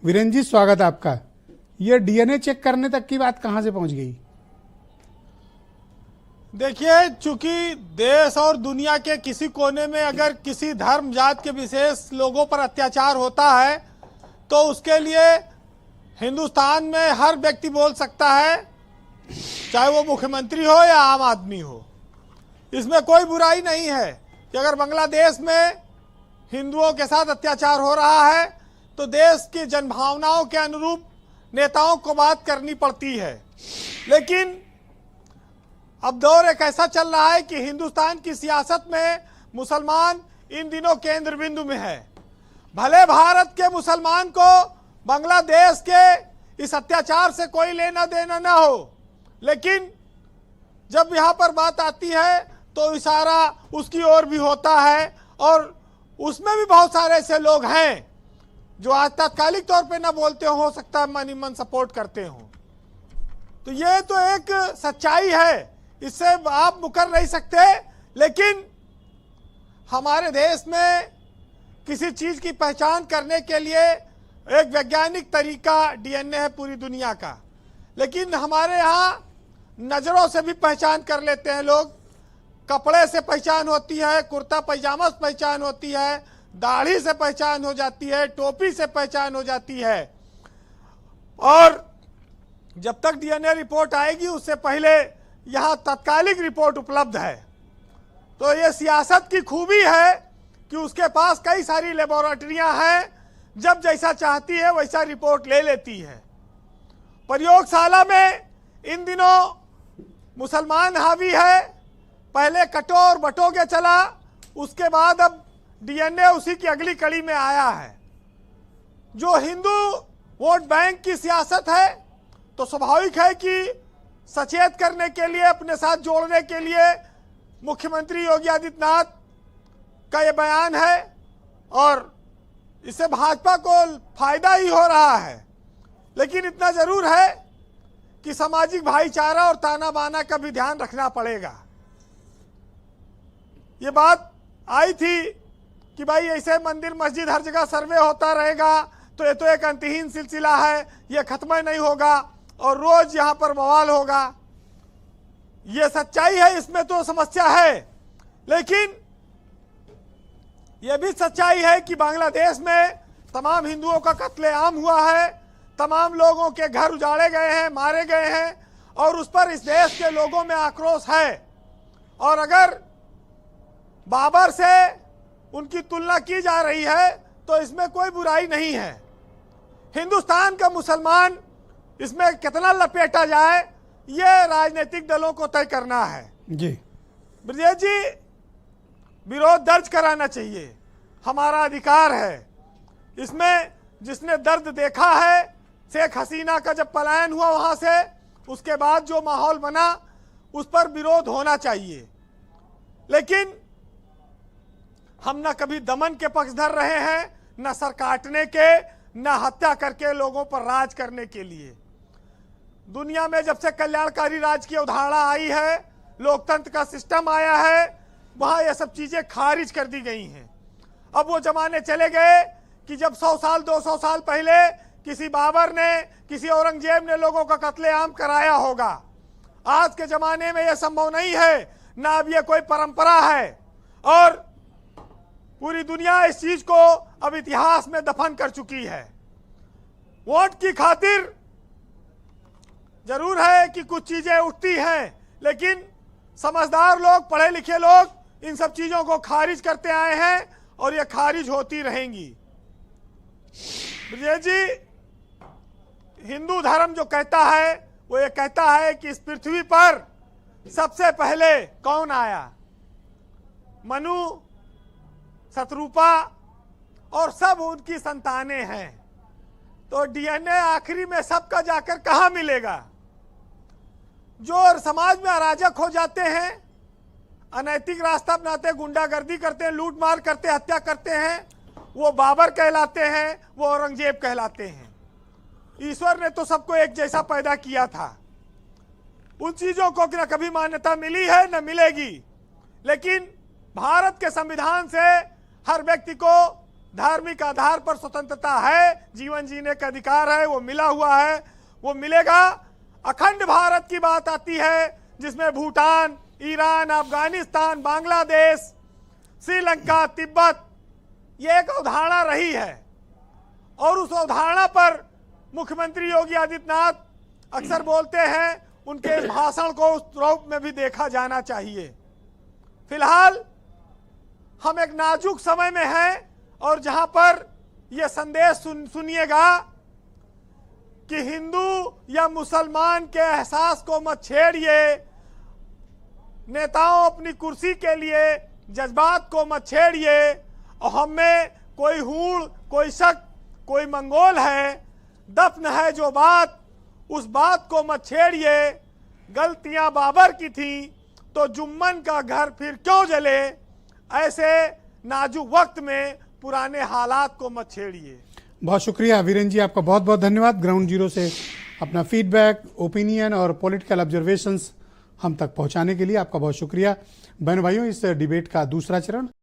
वीरेंद्र जी, स्वागत है आपका। ये डीएनए चेक करने तक की बात कहां से पहुंच गई? देखिए, चूंकि देश और दुनिया के किसी कोने में अगर किसी धर्म जात के विशेष लोगों पर अत्याचार होता है तो उसके लिए हिंदुस्तान में हर व्यक्ति बोल सकता है, चाहे वो मुख्यमंत्री हो या आम आदमी हो। इसमें कोई बुराई नहीं है कि अगर बांग्लादेश में हिंदुओं के साथ अत्याचार हो रहा है तो देश की जनभावनाओं के अनुरूप नेताओं को बात करनी पड़ती है। लेकिन अब दौर एक ऐसा चल रहा है कि हिंदुस्तान की सियासत में मुसलमान इन दिनों केंद्र बिंदु में है। भले भारत के मुसलमान को बांग्लादेश के इस अत्याचार से कोई लेना देना ना हो, लेकिन जब यहाँ पर बात आती है तो इशारा उसकी ओर भी होता है, और उसमें भी बहुत सारे ऐसे लोग हैं जो आज तात्कालिक तौर पे ना बोलते हो सकता है मन ही मन सपोर्ट करते हो। तो ये तो एक सच्चाई है, इससे आप मुकर नहीं सकते। लेकिन हमारे देश में किसी चीज की पहचान करने के लिए एक वैज्ञानिक तरीका डीएनए है पूरी दुनिया का, लेकिन हमारे यहाँ नजरों से भी पहचान कर लेते हैं लोग। कपड़े से पहचान होती है, कुर्ता पैजामा से पहचान होती है, दाढ़ी से पहचान हो जाती है, टोपी से पहचान हो जाती है। और जब तक डीएनए रिपोर्ट आएगी उससे पहले यहाँ तत्कालिक रिपोर्ट उपलब्ध है। तो ये सियासत की खूबी है कि उसके पास कई सारी लेबोरेटरियां हैं, जब जैसा चाहती है वैसा रिपोर्ट ले लेती है। प्रयोगशाला में इन दिनों मुसलमान हावी है, पहले कटो और बटो के चला, उसके बाद अब डीएनए उसी की अगली कड़ी में आया है। जो हिंदू वोट बैंक की सियासत है तो स्वाभाविक है कि सचेत करने के लिए, अपने साथ जोड़ने के लिए मुख्यमंत्री योगी आदित्यनाथ का ये बयान है, और इससे भाजपा को फायदा ही हो रहा है। लेकिन इतना जरूर है कि सामाजिक भाईचारा और ताना बाना का भी ध्यान रखना पड़ेगा। ये बात आई थी कि भाई ऐसे मंदिर मस्जिद हर जगह सर्वे होता रहेगा तो ये तो एक अंतहीन सिलसिला है, ये खत्म नहीं होगा और रोज यहां पर बवाल होगा। ये सच्चाई है, इसमें तो समस्या है। लेकिन यह भी सच्चाई है कि बांग्लादेश में तमाम हिंदुओं का कत्लेआम हुआ है, तमाम लोगों के घर उजाड़े गए हैं, मारे गए हैं, और उस पर इस देश के लोगों में आक्रोश है। और अगर बाबर से उनकी तुलना की जा रही है तो इसमें कोई बुराई नहीं है। हिंदुस्तान का मुसलमान इसमें कितना लपेटा जाए ये राजनीतिक दलों को तय करना है। जी ब्रजेश जी, विरोध दर्ज कराना चाहिए, हमारा अधिकार है। इसमें जिसने दर्द देखा है, शेख हसीना का जब पलायन हुआ वहां से, उसके बाद जो माहौल बना उस पर विरोध होना चाहिए। लेकिन हम न कभी दमन के पक्षधर रहे हैं, न सर काटने के, न हत्या करके लोगों पर राज करने के लिए। दुनिया में जब से कल्याणकारी राज की अवधारणा आई है, लोकतंत्र का सिस्टम आया है, वहां ये सब चीजें खारिज कर दी गई हैं। अब वो जमाने चले गए कि जब 100 साल 200 साल पहले किसी बाबर ने, किसी औरंगजेब ने लोगों का कत्लेआम कराया होगा। आज के जमाने में यह संभव नहीं है, ना अब यह कोई परंपरा है, और पूरी दुनिया इस चीज को अब इतिहास में दफन कर चुकी है। वोट की खातिर जरूर है कि कुछ चीजें उठती हैं, लेकिन समझदार लोग, पढ़े लिखे लोग इन सब चीजों को खारिज करते आए हैं और ये खारिज होती रहेंगी। ब्रजेश जी, हिंदू धर्म जो कहता है वो ये कहता है कि इस पृथ्वी पर सबसे पहले कौन आया? मनु, शत्रुपा और सब उनकी संतानें हैं। तो डीएनए आखिरी में सबका जाकर कहां मिलेगा? जो समाज में अराजक हो जाते हैं, अनैतिक रास्ता अपनाते, गुंडागर्दी करते हैं, लूटमार करते, हत्या करते हैं, वो बाबर कहलाते हैं, वो औरंगजेब कहलाते हैं। ईश्वर ने तो सबको एक जैसा पैदा किया था। उन चीजों को न कभी मान्यता मिली है न मिलेगी। लेकिन भारत के संविधान से हर व्यक्ति को धार्मिक आधार पर स्वतंत्रता है, जीवन जीने का अधिकार है, वो मिला हुआ है, वो मिलेगा। अखंड भारत की बात आती है जिसमें भूटान, ईरान, अफगानिस्तान, बांग्लादेश, श्रीलंका, तिब्बत, ये एक अवधारणा रही है और उस अवधारणा पर मुख्यमंत्री योगी आदित्यनाथ अक्सर बोलते हैं। उनके इस भाषण को उस रूप में भी देखा जाना चाहिए। फिलहाल हम एक नाजुक समय में हैं और जहां पर यह संदेश सुनिएगा कि हिंदू या मुसलमान के एहसास को मत छेड़िए, नेताओं अपनी कुर्सी के लिए जज्बात को मत छेड़िए, और हम में कोई हूड़, कोई शक, कोई मंगोल है, दफन है जो बात, उस बात को मत छेड़िए। गलतियां बाबर की थी तो जुम्मन का घर फिर क्यों जले, ऐसे नाजुक वक्त में पुराने हालात को मत छेड़िए। बहुत शुक्रिया वीरेंद्र जी, आपका बहुत बहुत धन्यवाद। ग्राउंड जीरो से अपना फीडबैक, ओपिनियन और पॉलिटिकल ऑब्जर्वेशंस हम तक पहुंचाने के लिए आपका बहुत शुक्रिया। बहन भाइयों, इस डिबेट का दूसरा चरण